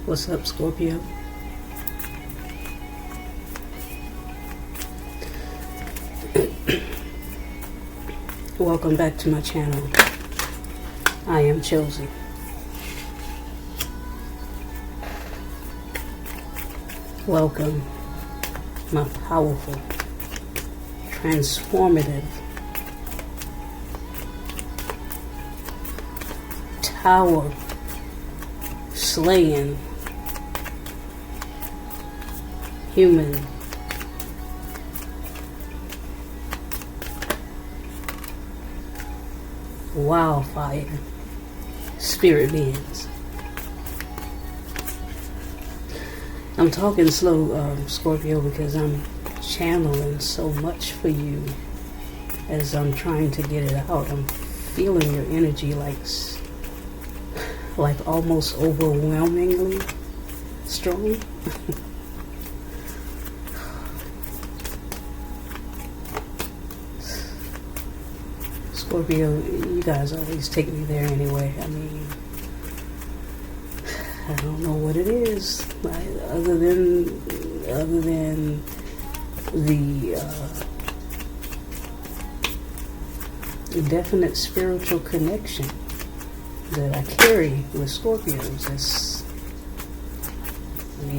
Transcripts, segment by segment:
What's up, Scorpio? Welcome back to my channel. I am CHo'Zen. Welcome, my powerful, transformative, tower slaying human wildfire spirit beings. I'm talking slow, Scorpio, because I'm channeling so much for you as I'm trying to get it out. I'm feeling your energy like almost overwhelmingly strong. Scorpio, you guys always take me there anyway. I mean, I don't know what it is, other than the definite spiritual connection that I carry with Scorpios.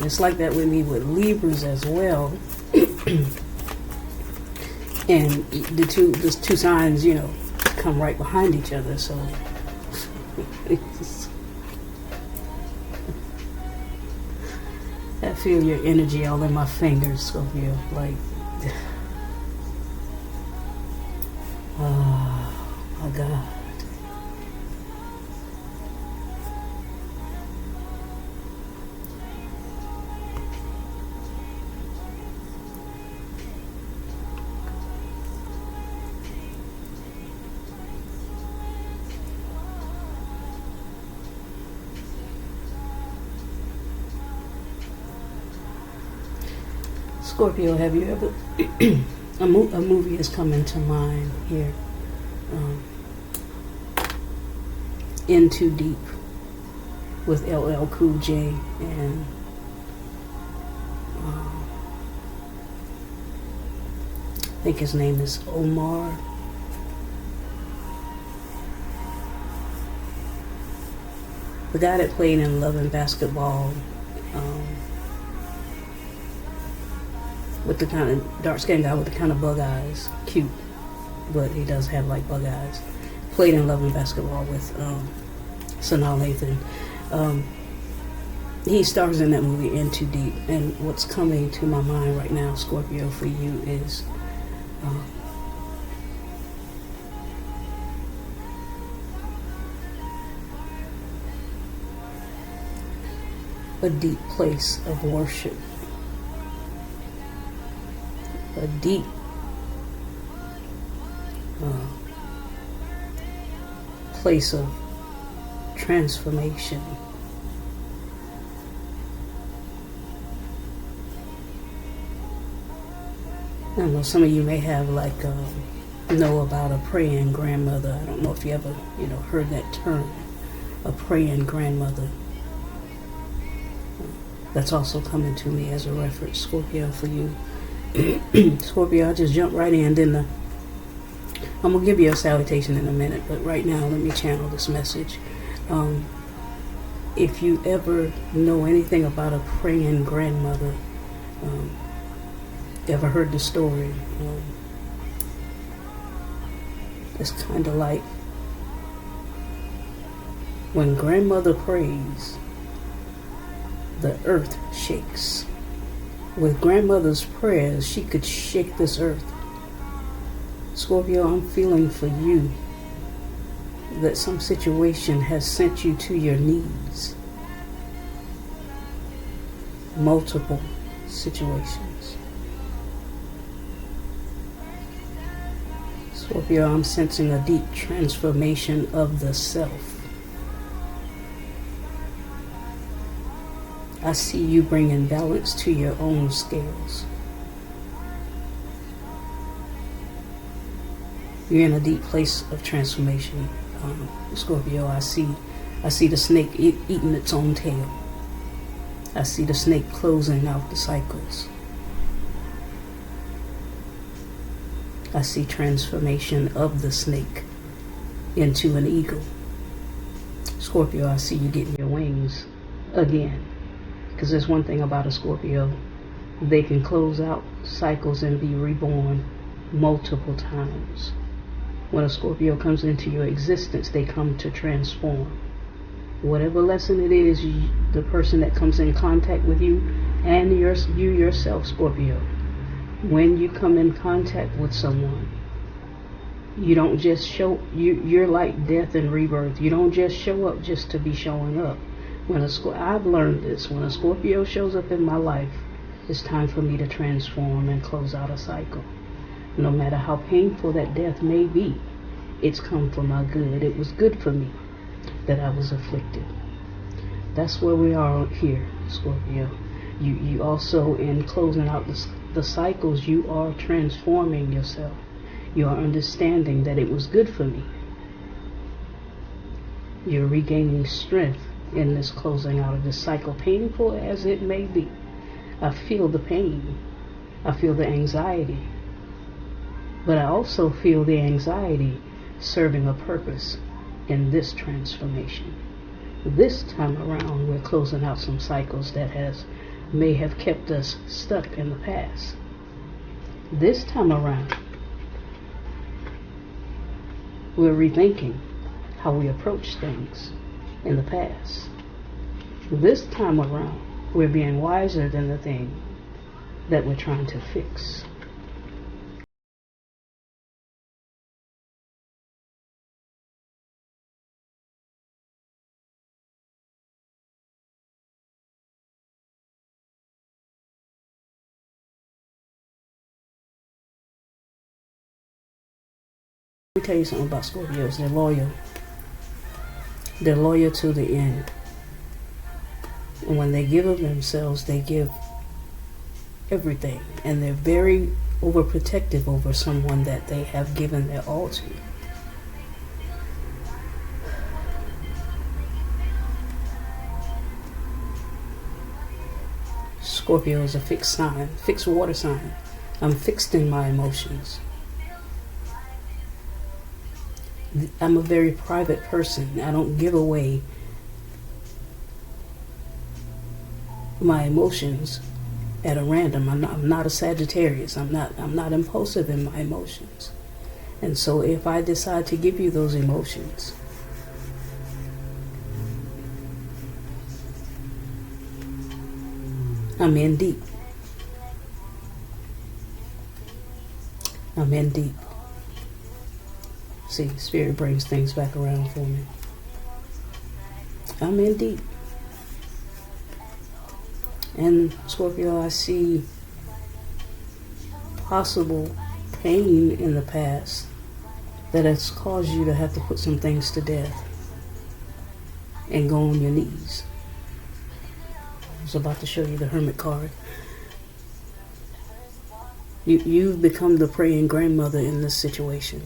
It's like that with me with Libras as well. And the two signs, come right behind each other, so I feel your energy all in my fingers, Scorpio. Oh my God. Scorpio, have you ever a movie is coming to mind here, In Too Deep, with LL Cool J and I think his name is Omar. The guy that played in Love and Basketball, with the kind of dark-skinned guy with the kind of bug eyes, cute, but he does have like bug eyes. Played in Love and Basketball with Sanaa Lathan. He stars in that movie, In Too Deep. And what's coming to my mind right now, Scorpio, for you is a deep place of worship. A deep place of transformation. I know some of you may have know about a praying grandmother. I don't know if you ever heard that term, a praying grandmother. That's also coming to me as a reference, Scorpio, for you. Scorpio, I'll just jump right in. Then I'm going to give you a salutation in a minute, but right now let me channel this message. If you ever know anything about a praying grandmother, ever heard the story, it's kind of like when grandmother prays, the earth shakes. With grandmother's prayers, she could shake this earth. Scorpio, I'm feeling for you that some situation has sent you to your knees. Multiple situations. Scorpio, I'm sensing a deep transformation of the self. I see you bringing balance to your own scales. You're in a deep place of transformation, Scorpio. I see the snake eating its own tail. I see the snake closing out the cycles. I see transformation of the snake into an eagle. Scorpio, I see you getting your wings again. Because there's one thing about a Scorpio. They can close out cycles and be reborn multiple times. When a Scorpio comes into your existence, they come to transform. Whatever lesson it is, the person that comes in contact with you and you yourself, Scorpio, when you come in contact with someone, you don't just show, you're like death and rebirth. You don't just show up just to be showing up. I've learned this. When a Scorpio shows up in my life, it's time for me to transform and close out a cycle. No matter how painful that death may be, it's come for my good. It was good for me that I was afflicted. That's where we are here, Scorpio. You also, in closing out the cycles, you are transforming yourself. You are understanding that it was good for me. You're regaining strength in this closing out of this cycle, painful as it may be. I feel the pain. I feel the anxiety. But I also feel the anxiety serving a purpose in this transformation. This time around, we're closing out some cycles that may have kept us stuck in the past. This time around, we're rethinking how we approach things in the past. This time around, we're being wiser than the thing that we're trying to fix. Let me tell you something about Scorpios. They're loyal. They're loyal to the end. And when they give of themselves, they give everything. And they're very overprotective over someone that they have given their all to. Scorpio is a fixed sign, fixed water sign. I'm fixed in my emotions. I'm a very private person. I don't give away my emotions at a random. I'm not a Sagittarius. I'm not impulsive in my emotions. And so if I decide to give you those emotions, I'm in deep. I'm in deep. See, Spirit brings things back around for me. I'm in deep. And Scorpio, I see possible pain in the past that has caused you to have to put some things to death and go on your knees. I was about to show you the Hermit card. You've become the praying grandmother in this situation.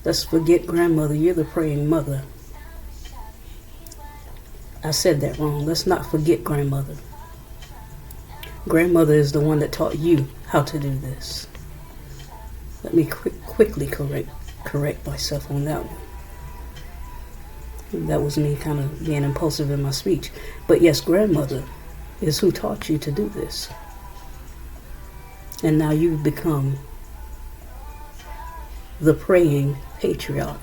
Let's forget grandmother, you're the praying mother. I said that wrong. Let's not forget grandmother. Grandmother is the one that taught you how to do this. Let me quickly correct myself on that one. That was me kind of being impulsive in my speech. But yes, grandmother is who taught you to do this. And now you've become the praying patriarch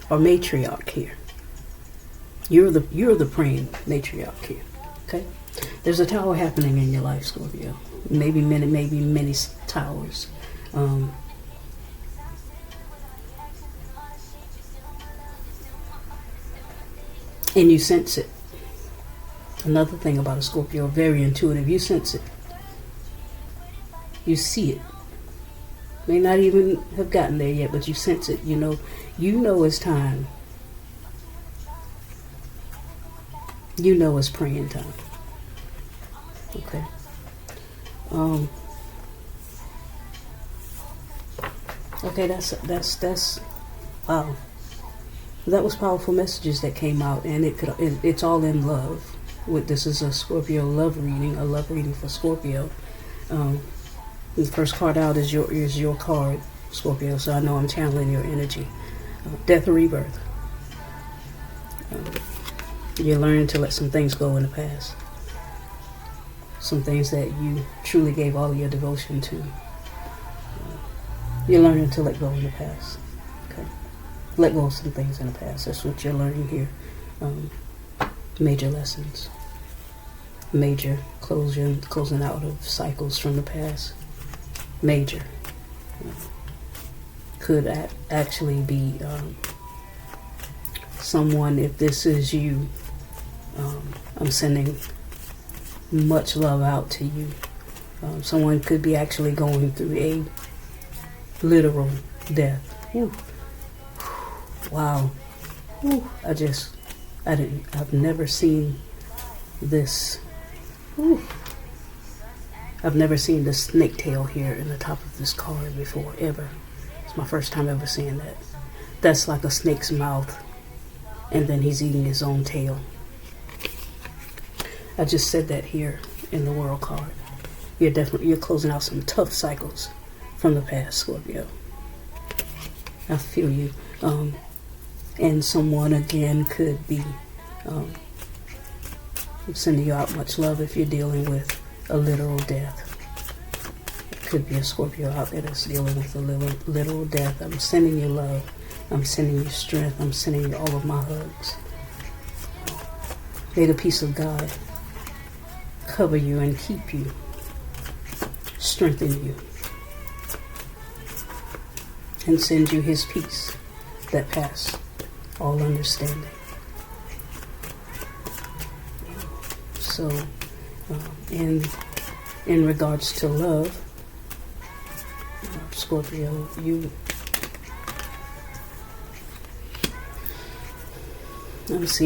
or matriarch here. You're the praying matriarch here. Okay? There's a tower happening in your life, Scorpio. Maybe many towers. And you sense it. Another thing about a Scorpio, very intuitive. You sense it. You see it. May not even have gotten there yet, but you sense it. You know it's time. You know it's praying time. Okay. Okay, that's wow. That was powerful messages that came out, and it's all in love. this is a Scorpio love reading, a love reading for Scorpio. The first card out is your card, Scorpio, so I know I'm channeling your energy. Death or rebirth. You're learning to let some things go in the past. Some things that you truly gave all of your devotion to. You're learning to let go in the past. Okay. Let go of some things in the past. That's what you're learning here. Major lessons. Major closing out of cycles from the past. Major. Could actually be someone, if this is you, I'm sending much love out to you. Someone could be actually going through a literal death. Whew. Wow. Whew. I've never seen this. Whew. I've never seen the snake tail here in the top of this card before, ever. It's my first time ever seeing that. That's like a snake's mouth, and then he's eating his own tail. I just said that here in the world card. You're closing out some tough cycles from the past, Scorpio. I feel you. And someone again could be sending you out much love if you're dealing with a literal death. It could be a Scorpio out there that's dealing with a literal death. I'm sending you love. I'm sending you strength. I'm sending you all of my hugs. May the peace of God cover you and keep you, strengthen you, and send you his peace that passes all understanding. So, in regards to love, Scorpio, I'm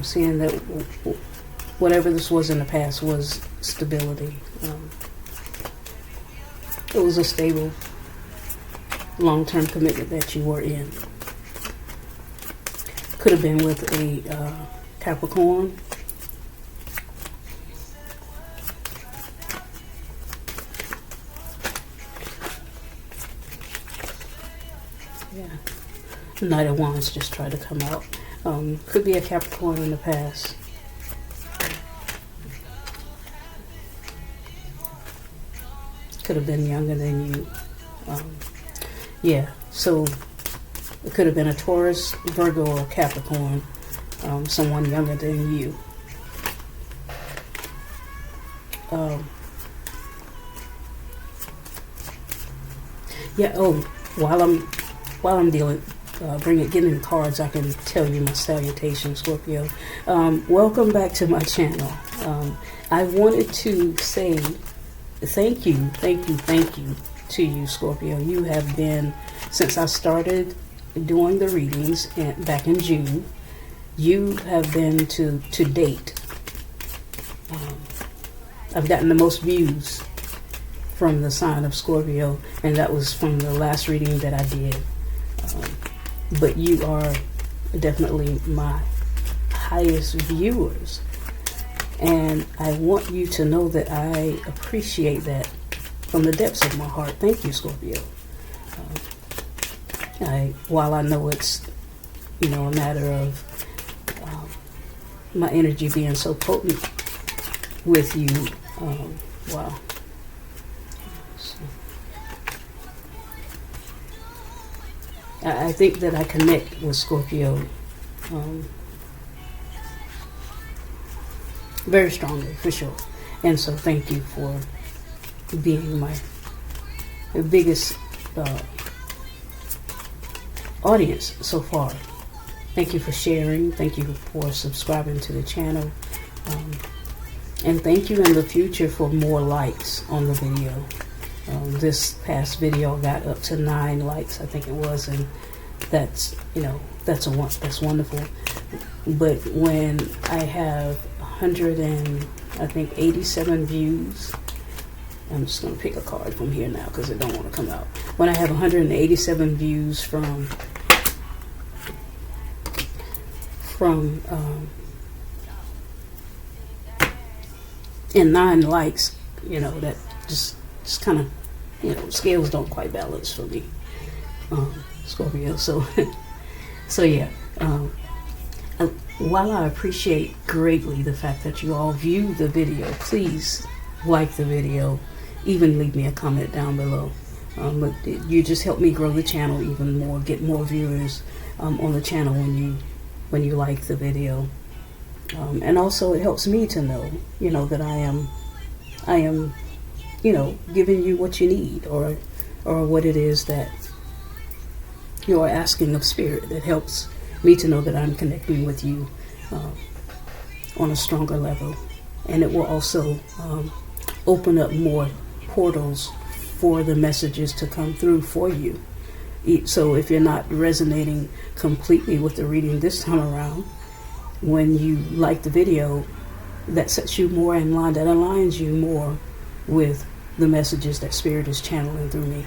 seeing that whatever this was in the past was stability. It was a stable, long-term commitment that you were in. Could have been with a Capricorn. Yeah. Knight of Wands just tried to come out. Could be a Capricorn in the past. Could have been younger than you. Yeah, so it could have been a Taurus, Virgo, or Capricorn. Someone younger than you. Yeah. Oh, while I'm getting the cards, I can tell you my salutation, Scorpio. Welcome back to my channel. I wanted to say thank you to you, Scorpio. You have been, since I started doing the readings back in June, you have been to date. I've gotten the most views from the sign of Scorpio, and that was from the last reading that I did. But you are definitely my highest viewers, and I want you to know that I appreciate that from the depths of my heart. Thank you, Scorpio. While I know it's a matter of my energy being so potent with you, wow. I think that I connect with Scorpio very strongly, for sure. And so thank you for being my biggest audience so far. Thank you for sharing. Thank you for subscribing to the channel. And thank you in the future for more likes on the video. This past video got up to 9 likes, I think it was, and that's wonderful. But when I have 187 views, I'm just gonna pick a card from here now because it don't want to come out. when I have 187 views and 9 likes, you know, that just kind of, you know, scales don't quite balance for me, Scorpio. So so yeah, while I appreciate greatly the fact that you all view the video, please like the video, even leave me a comment down below. But you just help me grow the channel even more, get more viewers on the channel when you like the video. And also it helps me to know, you know, that I am, you know, giving you what you need, or what it is that you are asking of Spirit. That helps me to know that I'm connecting with you on a stronger level. And it will also open up more portals for the messages to come through for you. So if you're not resonating completely with the reading this time around, when you like the video, that sets you more in line, that aligns you more with the messages that Spirit is channeling through me.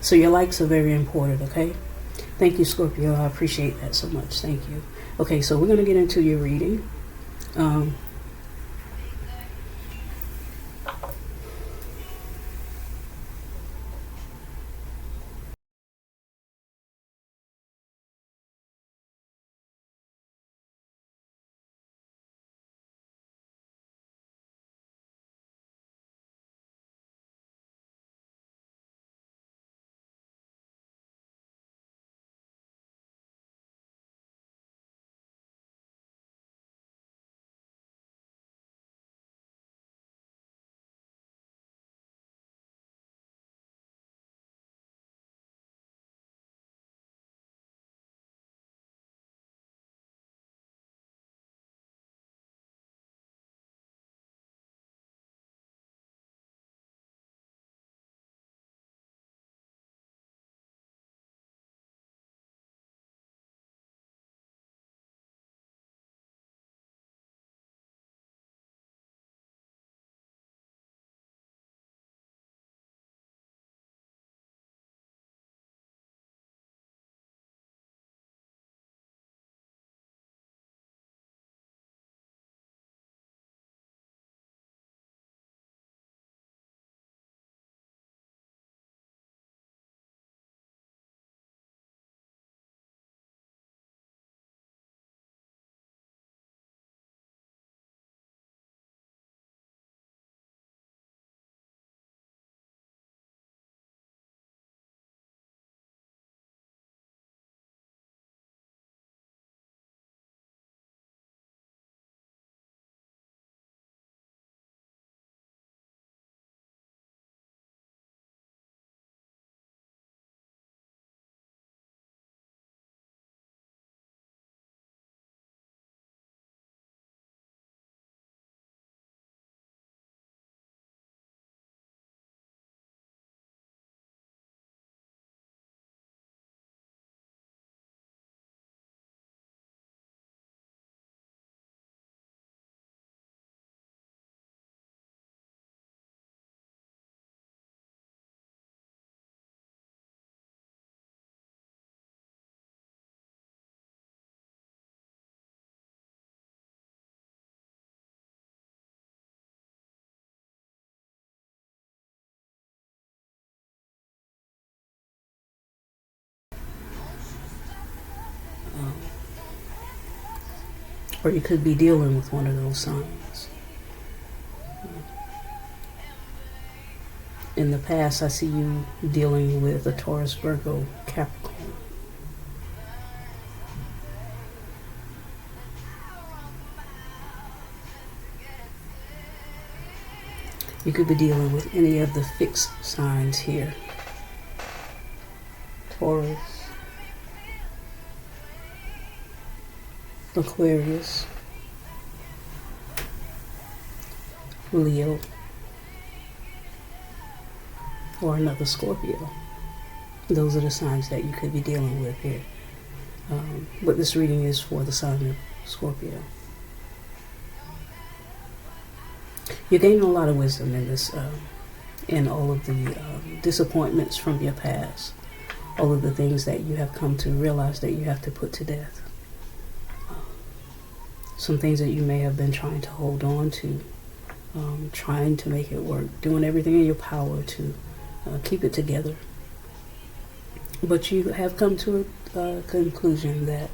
So your likes are very important, okay? Thank you, Scorpio. I appreciate that so much. Thank you. Okay, so we're going to get into your reading. Or you could be dealing with one of those signs. In the past, I see you dealing with a Taurus, Virgo, Capricorn. You could be dealing with any of the fixed signs here. Taurus, Aquarius, Leo, or another Scorpio. Those are the signs that you could be dealing with here. But this reading is for the sign of Scorpio. You're gaining a lot of wisdom in this and all of the disappointments from your past, all of the things that you have come to realize that you have to put to death. Some things that you may have been trying to hold on to, trying to make it work, doing everything in your power to keep it together. But you have come to a conclusion that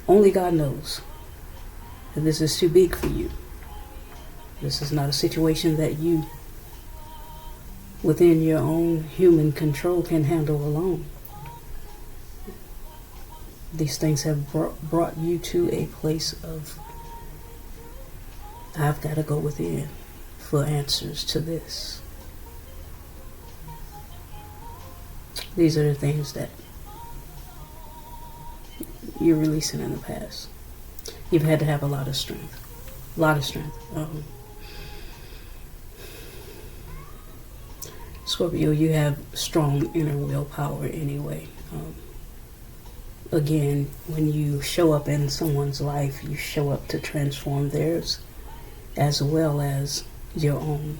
only God knows that this is too big for you. This is not a situation that you, within your own human control, can handle alone. These things have brought you to a place of, I've got to go within for answers to this. These are the things that you're releasing in the past. You've had to have a lot of strength. A lot of strength. Scorpio, you have strong inner willpower anyway. Again, when you show up in someone's life, you show up to transform theirs as well as your own.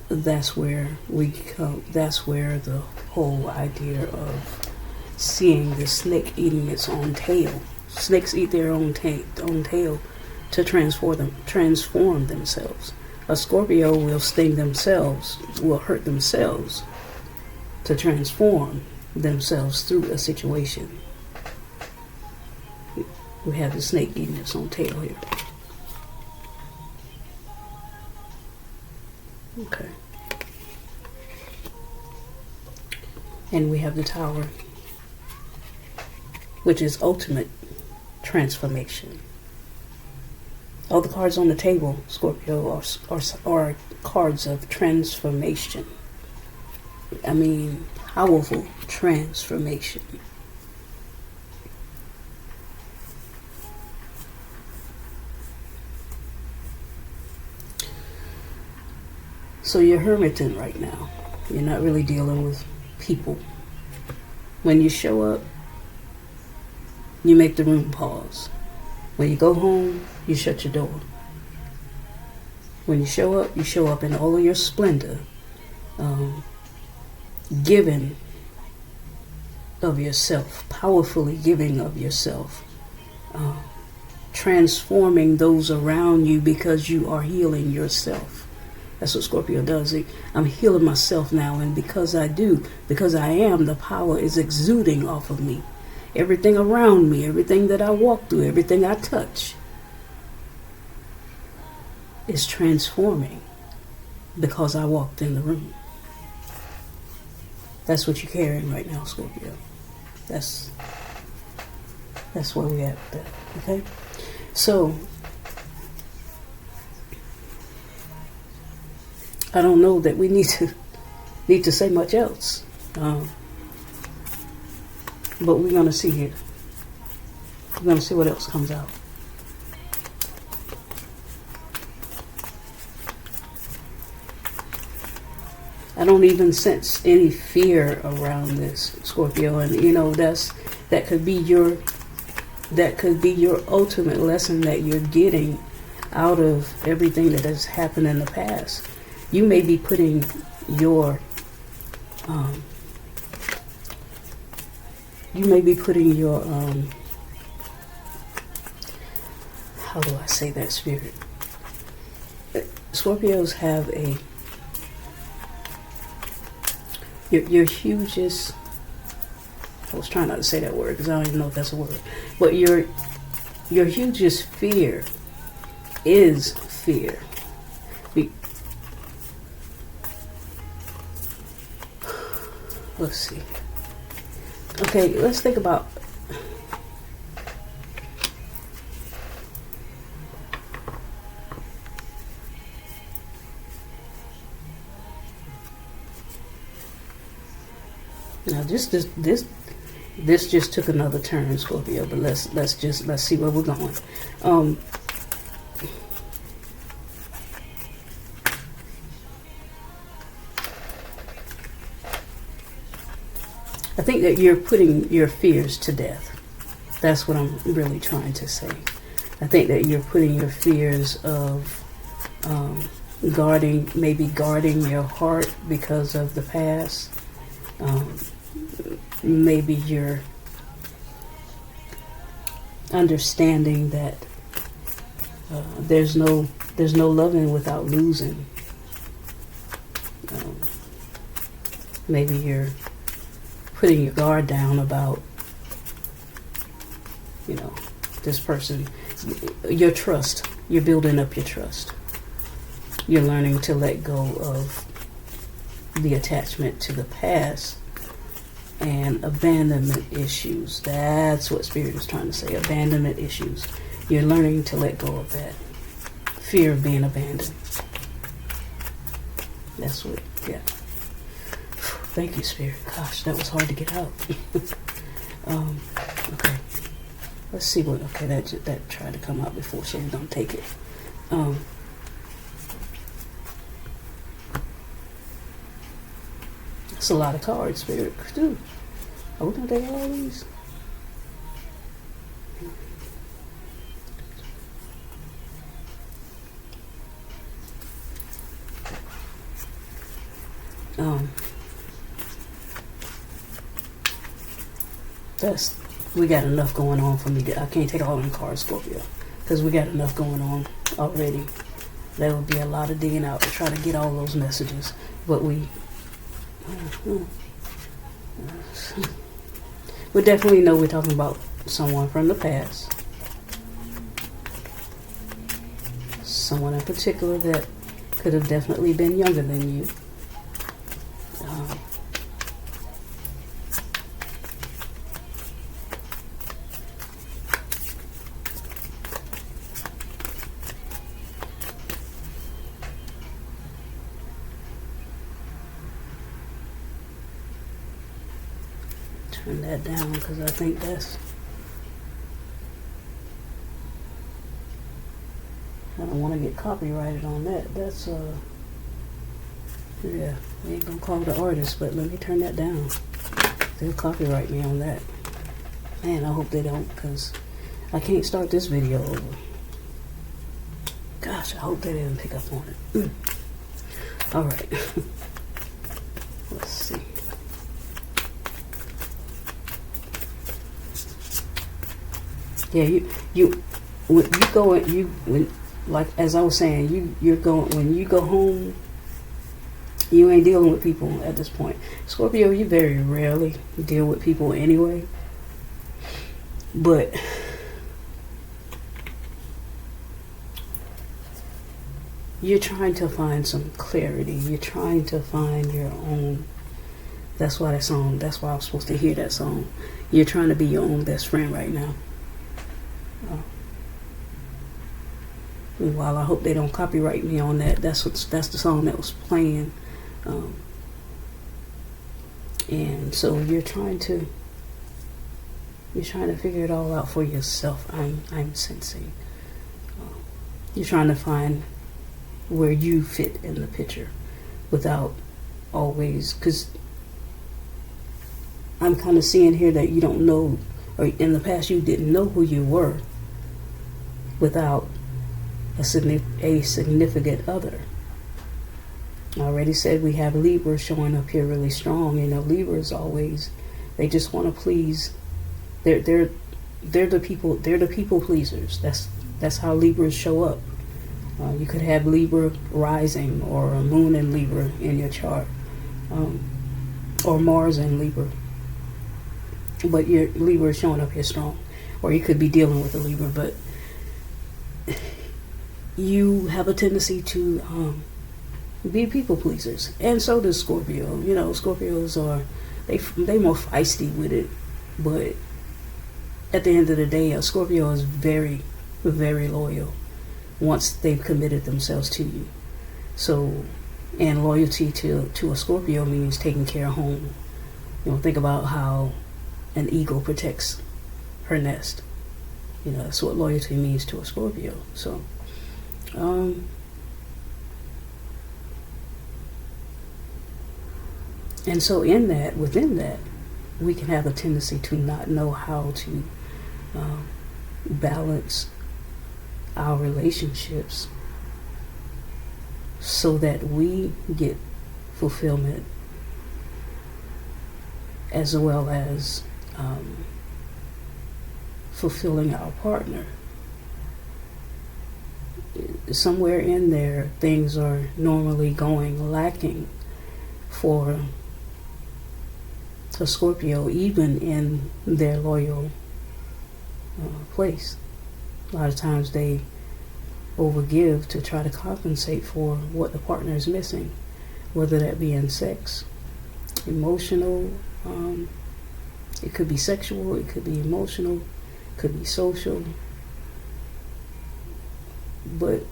That's where we come. That's where the whole idea of seeing the snake eating its own tail. Snakes eat their own tail to transform themselves. A Scorpio will sting themselves, will hurt themselves to transform themselves through a situation. We have the snake eating its own tail here. Okay. And we have the Tower, which is ultimate transformation. All the cards on the table, Scorpio, are cards of transformation. I mean, powerful transformation. So you're hermiting right now. You're not really dealing with people. When you show up, you make the room pause. When you go home, you shut your door. When you show up in all of your splendor, giving of yourself, powerfully giving of yourself, transforming those around you because you are healing yourself. That's what Scorpio does. I'm healing myself now, and because I am, the power is exuding off of me. Everything around me, everything that I walk through, everything I touch is transforming because I walked in the room. That's what you're carrying right now, Scorpio. That's where we at with that. Okay? So I don't know that we need to say much else. But we're going to see here. We're going to see what else comes out. I don't even sense any fear around this, Scorpio, and that could be your ultimate lesson that you're getting out of everything that has happened in the past. You may be putting your how do I say that, spirit? Scorpios have your hugest, I was trying not to say that word because I don't even know if that's a word, but your hugest fear is fear. Let's see. Okay, let's think about now. This just took another turn, Scorpio. But let's see where we're going. I think that you're putting your fears to death. That's what I'm really trying to say. I think that you're putting your fears of maybe guarding your heart because of the past. Maybe you're understanding that there's no loving without losing. Maybe you're putting your guard down about, this person. Your trust. You're building up your trust. You're learning to let go of the attachment to the past and abandonment issues. That's what Spirit is trying to say. Abandonment issues. You're learning to let go of that. Fear of being abandoned. That's what, yeah. Thank you, Spirit. Gosh, that was hard to get out. Okay. Let's see what, okay, that tried to come out before, so we're going to take it. It's a lot of cards, Spirit. Dude, are we going to take all these? We got enough going on for me. I can't take all them cards, Scorpio, because we got enough going on already. That would be a lot of digging out to try to get all those messages. But we definitely know we're talking about someone from the past. Someone in particular that could have definitely been younger than you. Turn that down because I think that's, I don't want to get copyrighted on that. That's yeah, we ain't gonna call the artist, but let me turn that down. They'll copyright me on that. Man, I hope they don't, because I can't start this video over. Gosh, I hope they didn't pick up on it. All right. Let's see. Yeah, like as I was saying, when you go home, you ain't dealing with people at this point. Scorpio, you very rarely deal with people anyway. But you're trying to find some clarity. You're trying to find your own. That's why I was supposed to hear that song. You're trying to be your own best friend right now. While I hope they don't copyright me on that, that's the song that was playing, and so you're trying to figure it all out for yourself. I'm sensing. You're trying to find where you fit in the picture, without always, because I'm kind of seeing here that you don't know, or in the past you didn't know who you were without a significant other. I already said we have Libra showing up here really strong. Libras always, they just want to please. They're the people pleasers. That's how Libras show up. You could have Libra rising or a moon in Libra in your chart, or Mars in Libra. But your Libra is showing up here strong, or you could be dealing with a Libra, but you have a tendency to be people pleasers, and so does Scorpio. Scorpios they more feisty with it, but at the end of the day, a Scorpio is very, very loyal once they've committed themselves to you. So, and loyalty to a Scorpio means taking care of home. Think about how an eagle protects her nest. That's what loyalty means to a Scorpio. So, and so within that, we can have a tendency to not know how to balance our relationships so that we get fulfillment, as well as fulfilling our partner. Somewhere in there, things are normally going lacking for a Scorpio, even in their loyal place. A lot of times they overgive to try to compensate for what the partner is missing, whether that be in sex, emotional, it could be sexual, it could be emotional, it could be social. But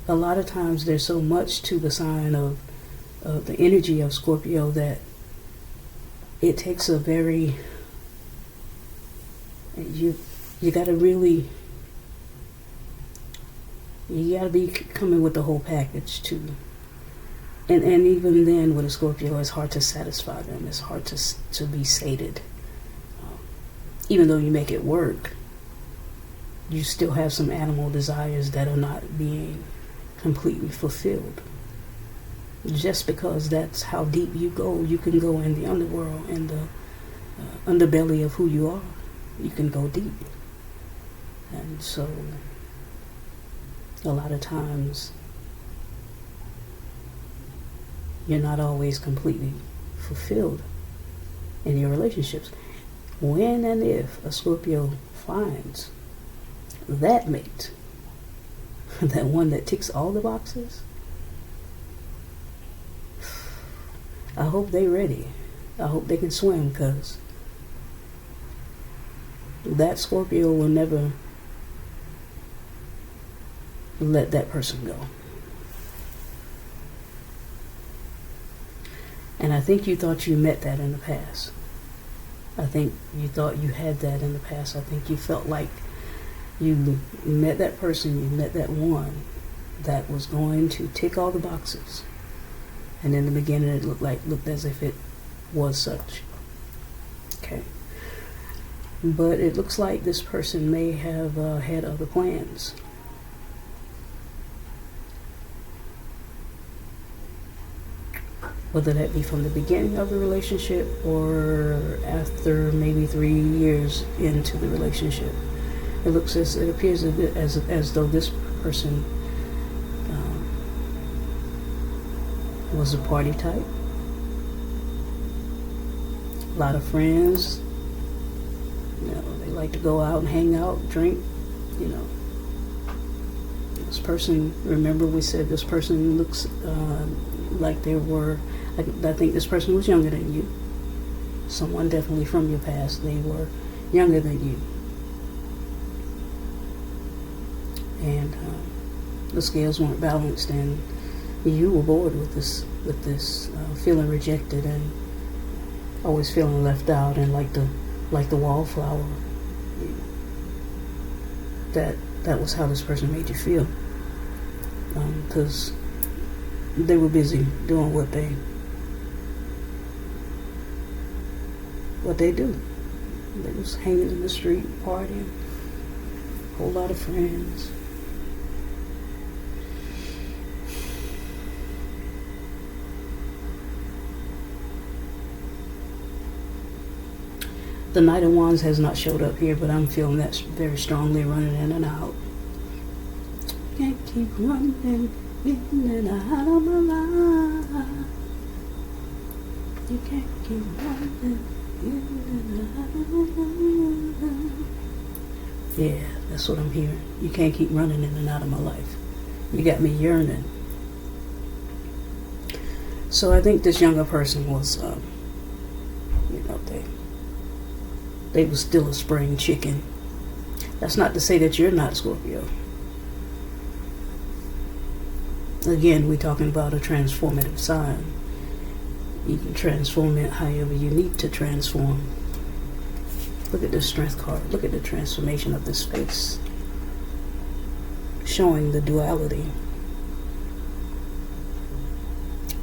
a lot of times there's so much to the sign of the energy of Scorpio that it takes a very, you gotta really, you gotta be coming with the whole package too. And even then with a Scorpio, it's hard to satisfy them. It's hard to be sated. Even though you make it work, you still have some animal desires that are not being completely fulfilled. Just because that's how deep you go. You can go in the underworld, in the underbelly of who you are. You can go deep. And so a lot of times you're not always completely fulfilled in your relationships. When and if a Scorpio finds that mate, that one that ticks all the boxes, I hope they're ready. I hope they can swim, because that Scorpio will never let that person go. And I think you thought you met that in the past. I think you thought you had that in the past. I think you felt like you met that person, you met that one that was going to tick all the boxes. And in the beginning it looked as if it was such. Okay. But it looks like this person may have had other plans. Whether that be from the beginning of the relationship or after maybe 3 years into the relationship. It appears as though this person was a party type. A lot of friends. They like to go out and hang out, drink. This person, remember we said this person looks like they were, I think this person was younger than you. Someone definitely from your past. They were younger than you. And the scales weren't balanced, and you were bored with this feeling rejected and always feeling left out, and like the wallflower. That was how this person made you feel, because they were busy doing what they do. They was hanging in the street, partying, a whole lot of friends. The Knight of Wands has not showed up here, but I'm feeling that very strongly, running in and out. Can't keep running in and out of my life. You can't keep running in and out of my life. Yeah, that's what I'm hearing. You can't keep running in and out of my life. You got me yearning. So I think this younger person was, they was still a spring chicken. That's not to say that you're not Scorpio. Again, we're talking about a transformative sign. You can transform it however you need to transform. Look at the Strength card. Look at the transformation of this face, showing the duality,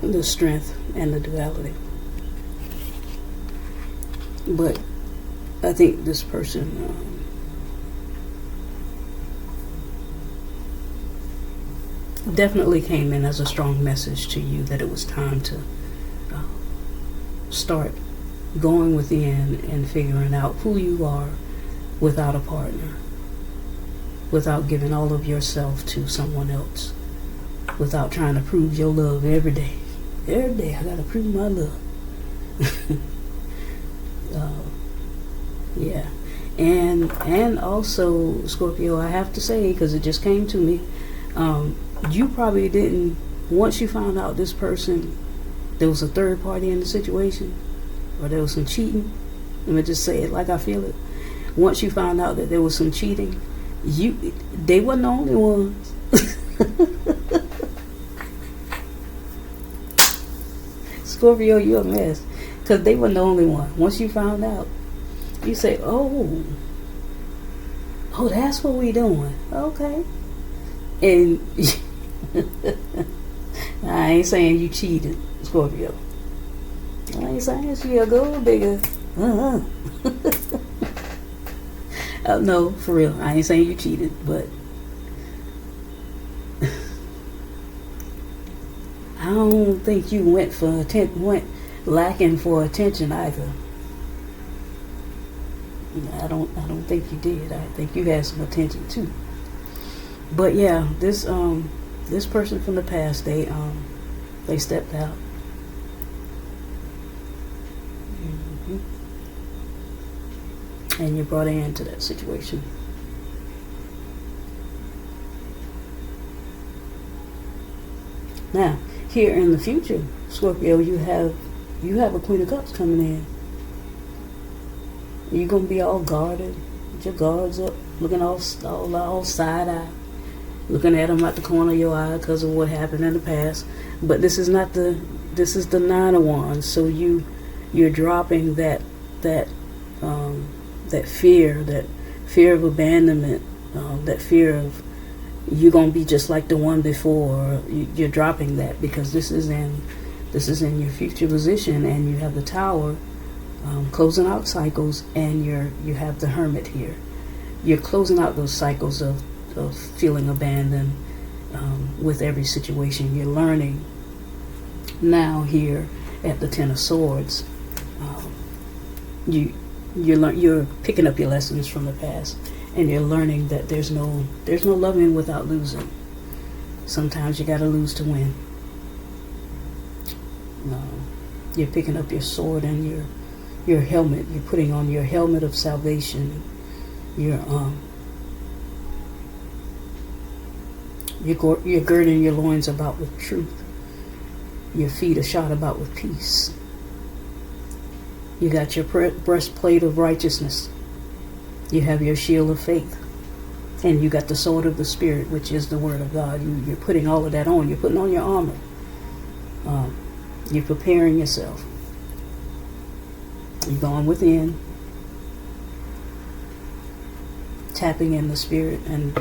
the strength and the duality. But I think this person definitely came in as a strong message to you that it was time to uh, start going within and figuring out who you are without a partner, without giving all of yourself to someone else, without trying to prove your love every day. Every day I gotta prove my love. Yeah. And also, Scorpio, I have to say, because it just came to me, you probably didn't, once you found out this person, there was a third party in the situation, or there was some cheating, let me just say it like I feel it. Once you found out that there was some cheating, they weren't the only ones. Scorpio, you're a mess. Because they weren't the only one. Once you found out, you say, oh, that's what we doing. Okay. And I ain't saying you cheated, Scorpio. I ain't saying she a gold digger. No, for real. I ain't saying you cheated, but I don't think you went lacking for attention either. I don't think you did. I think you had some attention too. But yeah, this person from the past, they stepped out. And you brought an end to that situation. Now, here in the future, Scorpio, you have a Queen of Cups coming in. You're gonna be all guarded, with your guards up, looking all side eye, looking at them out the corner of your eye because of what happened in the past. But this is the Nine of Wands. So you're dropping that fear of abandonment, that fear of you're gonna be just like the one before. You're dropping that because this is in your future position, and you have the Tower, closing out cycles, and you have the Hermit here. You're closing out those cycles of feeling abandoned with every situation. You're learning now here at the Ten of Swords. You're picking up your lessons from the past, and you're learning that there's no loving without losing. Sometimes you got to lose to win. You're picking up your sword and your helmet. You're putting on your helmet of salvation. You're girding your loins about with truth. Your feet are shod about with peace. You got your breastplate of righteousness. You have your shield of faith. And you got the sword of the Spirit, which is the Word of God. You're putting all of that on. You're putting on your armor. You're preparing yourself. You're going within, tapping in the Spirit, and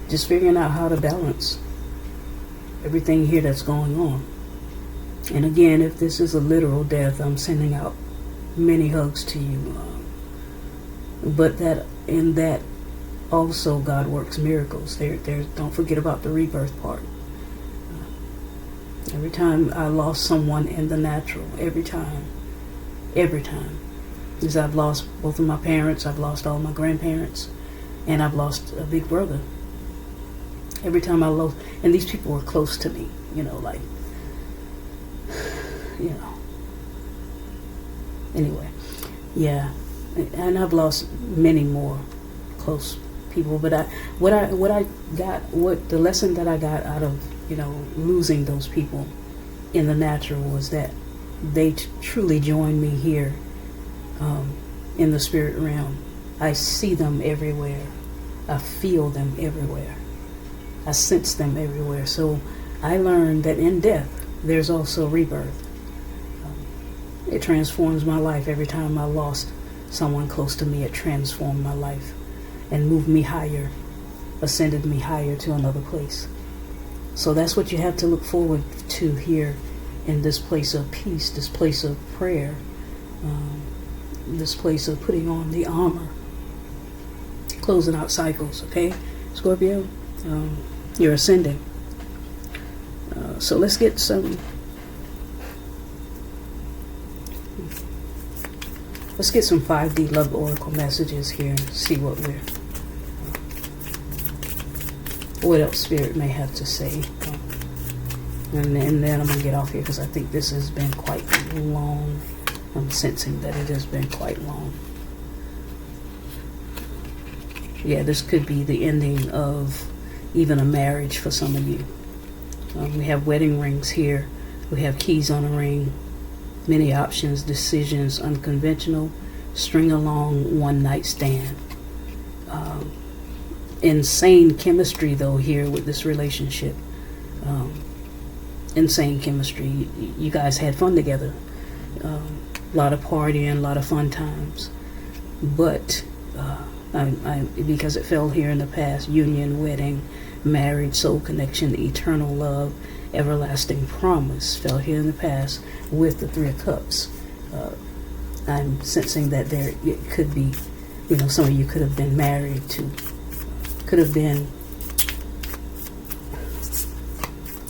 just figuring out how to balance everything here that's going on. And again, if this is a literal death, I'm sending out many hugs to you. But that in that also God works miracles. Don't forget about the rebirth part. Every time I lost someone in the natural, every time, because I've lost both of my parents, I've lost all my grandparents, and I've lost a big brother. Every time I lost, and these people were close to me, Anyway, yeah, and I've lost many more close people. But the lesson that I got out of losing those people in the natural was that they truly joined me here in the spirit realm. I see them everywhere. I feel them everywhere. I sense them everywhere. So I learned that in death, there's also rebirth. It transforms my life. Every time I lost someone close to me, it transformed my life and moved me higher, ascended me higher to another place. So that's what you have to look forward to here in this place of peace, this place of prayer, this place of putting on the armor, closing out cycles, okay? Scorpio, you're ascending. So let's get some 5D Love Oracle messages here and see what else Spirit may have to say. And then I'm going to get off here because I think this has been quite long. I'm sensing that it has been quite long. Yeah, this could be the ending of even a marriage for some of you. We have wedding rings here. We have keys on a ring. Many options, decisions, unconventional, string along, one night stand. Insane chemistry though here with this relationship. Insane chemistry. You guys had fun together. A lot of partying, a lot of fun times. But because it fell here in the past, union, wedding, marriage, soul connection, eternal love, everlasting promise fell here in the past with the Three of Cups. I'm sensing that it could be, some of you could have been married to, could have been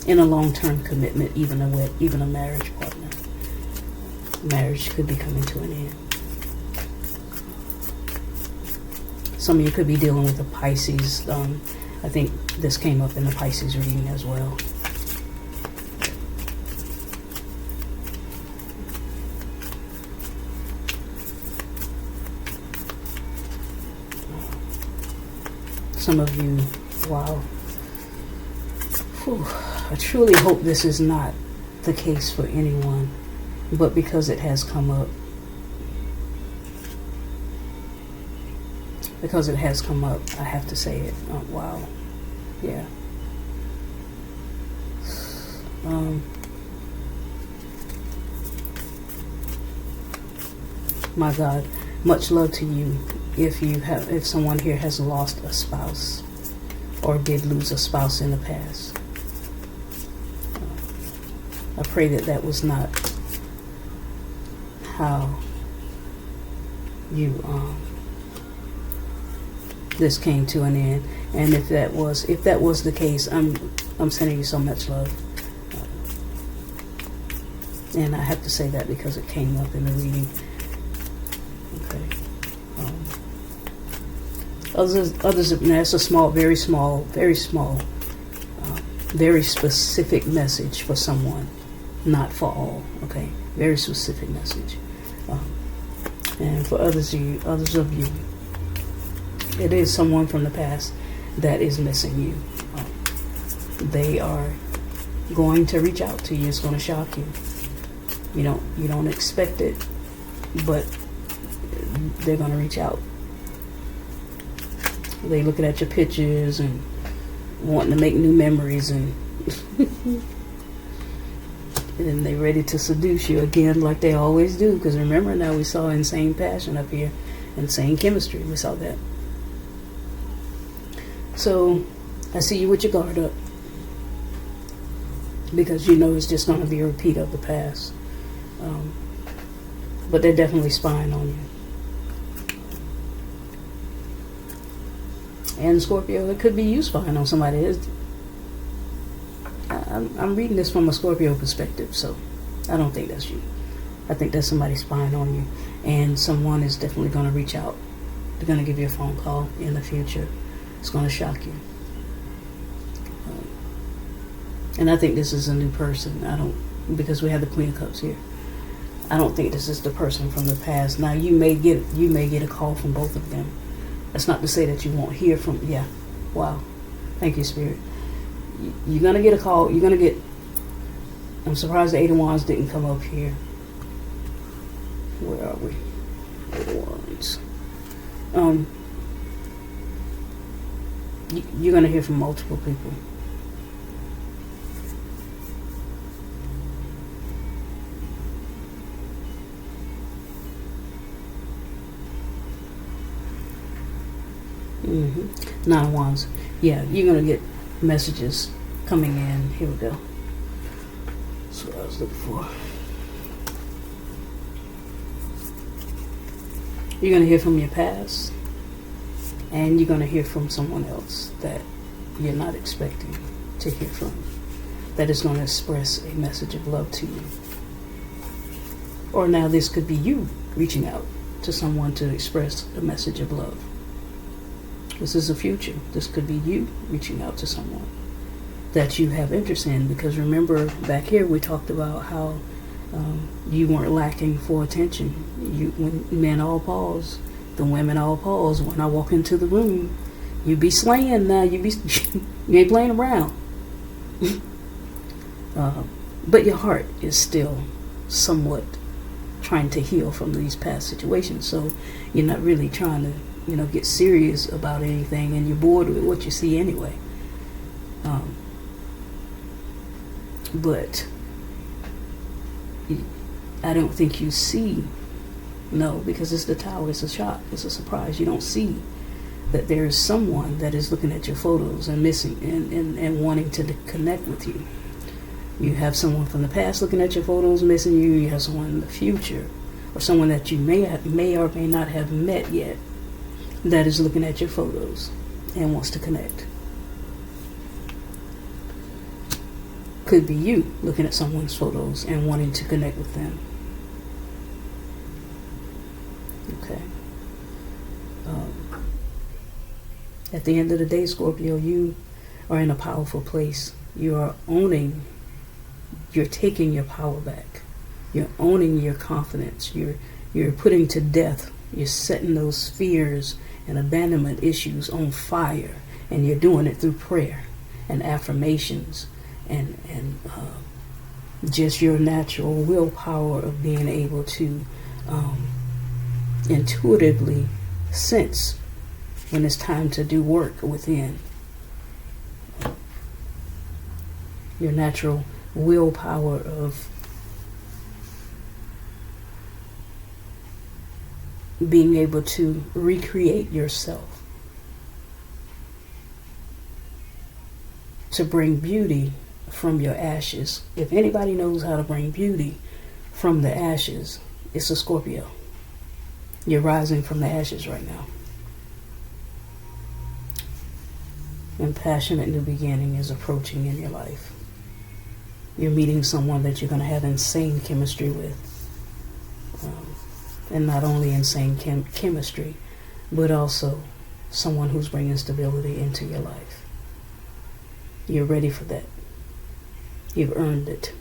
in a long-term commitment, even a marriage partner. Marriage could be coming to an end. Some of you could be dealing with a Pisces. I think this came up in the Pisces reading as well. Some of you, wow. Whew. I truly hope this is not the case for anyone, but because it has come up, I have to say it. Oh, wow. Yeah. My God, much love to you. If someone here has lost a spouse or did lose a spouse in the past, I pray that was not how you this came to an end. And if that was the case, I'm sending you so much love. And I have to say that because it came up in the reading. Okay. Others, that's a very small, very specific message for someone, not for all. Okay, very specific message. And for others of you, it is someone from the past that is missing you. They are going to reach out to you. It's going to shock you. You don't expect it, but they're going to reach out. They looking at your pictures and wanting to make new memories, and and they're ready to seduce you again like they always do. Because remember, now we saw insane passion up here, insane chemistry. We saw that. So I see you with your guard up, because it's just going to be a repeat of the past. But they're definitely spying on you. And Scorpio, it could be you spying on somebody. I'm reading this from a Scorpio perspective, so I don't think that's you. I think that's somebody spying on you. And someone is definitely going to reach out. They're going to give you a phone call in the future. It's going to shock you. And I think this is a new person. Because we have the Queen of Cups here. I don't think this is the person from the past. Now you may get a call from both of them. That's not to say that you won't hear from. Yeah. Wow. Thank you, Spirit. You're gonna get a call. I'm surprised the Eight of Wands didn't come up here. Where are we? Eight of Wands. You're gonna hear from multiple people. Nine of Wands. Yeah, you're going to get messages coming in. Here we go. That's what I was looking for. You're going to hear from your past. And you're going to hear from someone else that you're not expecting to hear from. that is going to express a message of love to you. Or now this could be you reaching out to someone to express a message of love. This is the future. This could be you reaching out to someone that you have interest in. Because remember, back here we talked about how you weren't lacking for attention. When men all pause, the women all pause. When I walk into the room, you be slaying now. You ain't playing around. But your heart is still somewhat trying to heal from these past situations. So you're not really trying to, get serious about anything, and you're bored with what you see anyway. But I don't think you see, no, because it's the tower, it's a shock, it's a surprise. You don't see that there is someone that is looking at your photos and missing and wanting to connect with you. You have someone from the past looking at your photos, missing you. You have someone in the future, or someone that you may or may not have met yet, that is looking at your photos and wants to connect. Could be you looking at someone's photos and wanting to connect with them. Okay. At the end of the day, Scorpio, you are in a powerful place. You are owning, you're taking your power back. You're owning your confidence. You're putting to death, you're setting those fears and abandonment issues on fire. And you're doing it through prayer and affirmations and just your natural willpower of being able to intuitively sense when it's time to do work within. Your natural willpower of being able to recreate yourself, to bring beauty from your ashes. If anybody knows how to bring beauty from the ashes, it's a Scorpio. You're rising from the ashes right now. And passionate new beginning is approaching in your life. You're meeting someone that you're going to have insane chemistry with. And not only insane chemistry, but also someone who's bringing stability into your life. You're ready for that. You've earned it.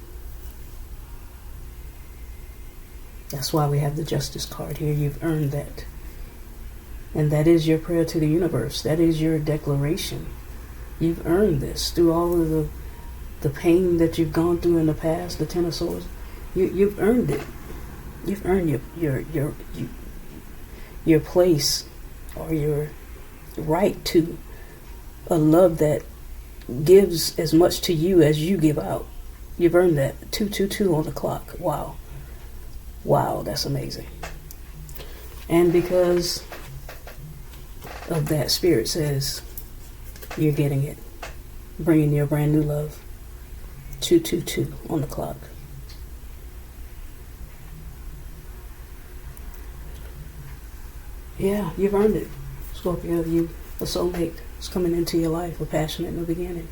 That's why we have the Justice card here. You've earned that. And that is your prayer to the universe. That is your declaration. You've earned this through all of the pain that you've gone through in the past, the Ten of Swords. You've earned it. You've earned your place, or your right to a love that gives as much to you as you give out. You've earned that. 222 on the clock. Wow. Wow, that's amazing. And because of that, Spirit says you're getting it. Bringing your brand new love. 222 on the clock. Yeah, you've earned it, Scorpio. A soulmate is coming into your life, a passionate new beginning.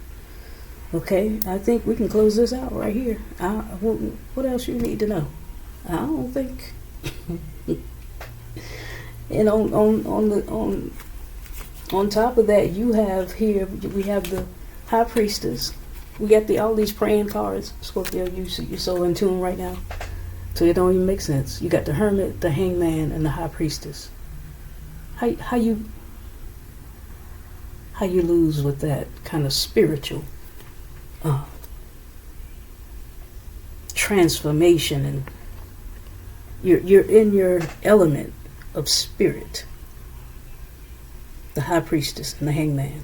Okay, I think we can close this out right here. What else you need to know? I don't think. And on top of that, you have here, we have the High Priestess. We got all these praying cards, Scorpio. You're so in tune right now, so it don't even make sense. You got the Hermit, the Hangman, and the High Priestess. How you lose with that kind of spiritual transformation, and you're in your element of spirit. The High Priestess and the Hangman.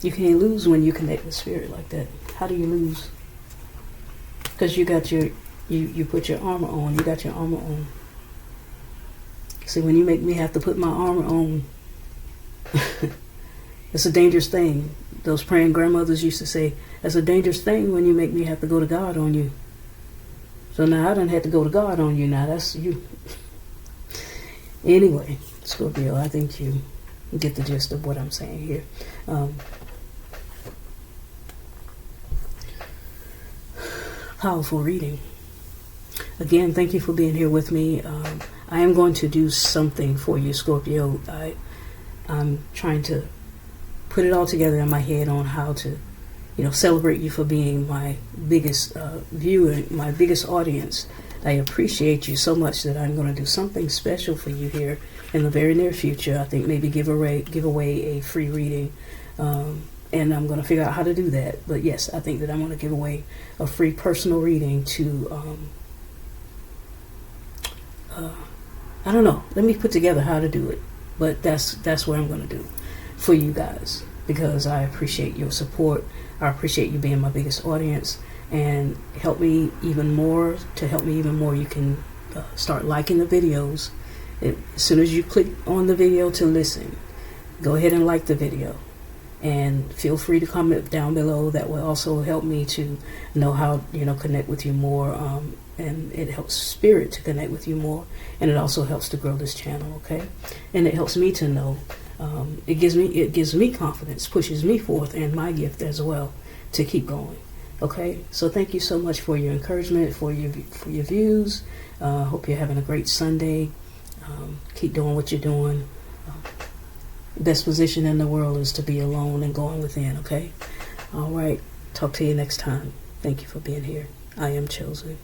You can't lose when you connect with spirit like that. How do you lose? Because you got you put your armor on. You got your armor on. See, when you make me have to put my armor on, it's a dangerous thing. Those praying grandmothers used to say, it's a dangerous thing when you make me have to go to God on you. So now I done had to go to God on you. Now that's you. Anyway, Scorpio, I think you get the gist of what I'm saying here. powerful reading. Again, thank you for being here with me. I am going to do something for you, Scorpio. I'm trying to put it all together in my head on how to, celebrate you for being my biggest viewer, my biggest audience. I appreciate you so much that I'm going to do something special for you here in the very near future. I think maybe give away a free reading, and I'm going to figure out how to do that. But yes, I think that I'm going to give away a free personal reading to, I don't know. Let me put together how to do it. But that's what I'm going to do for you guys, because I appreciate your support. I appreciate you being my biggest audience, and help me even more. To help me even more, you can start liking the videos. As soon as you click on the video to listen, go ahead and like the video, and feel free to comment down below. That will also help me to know how connect with you more, and it helps Spirit to connect with you more, and it also helps to grow this channel. Okay, and it helps me to know. It gives me confidence, pushes me forth, and my gift as well to keep going. Okay, so thank you so much for your encouragement, for your views. Hope you're having a great Sunday. Keep doing what you're doing. Best position in the world is to be alone and going within. Okay, all right. Talk to you next time. Thank you for being here. I am CHo'Zen.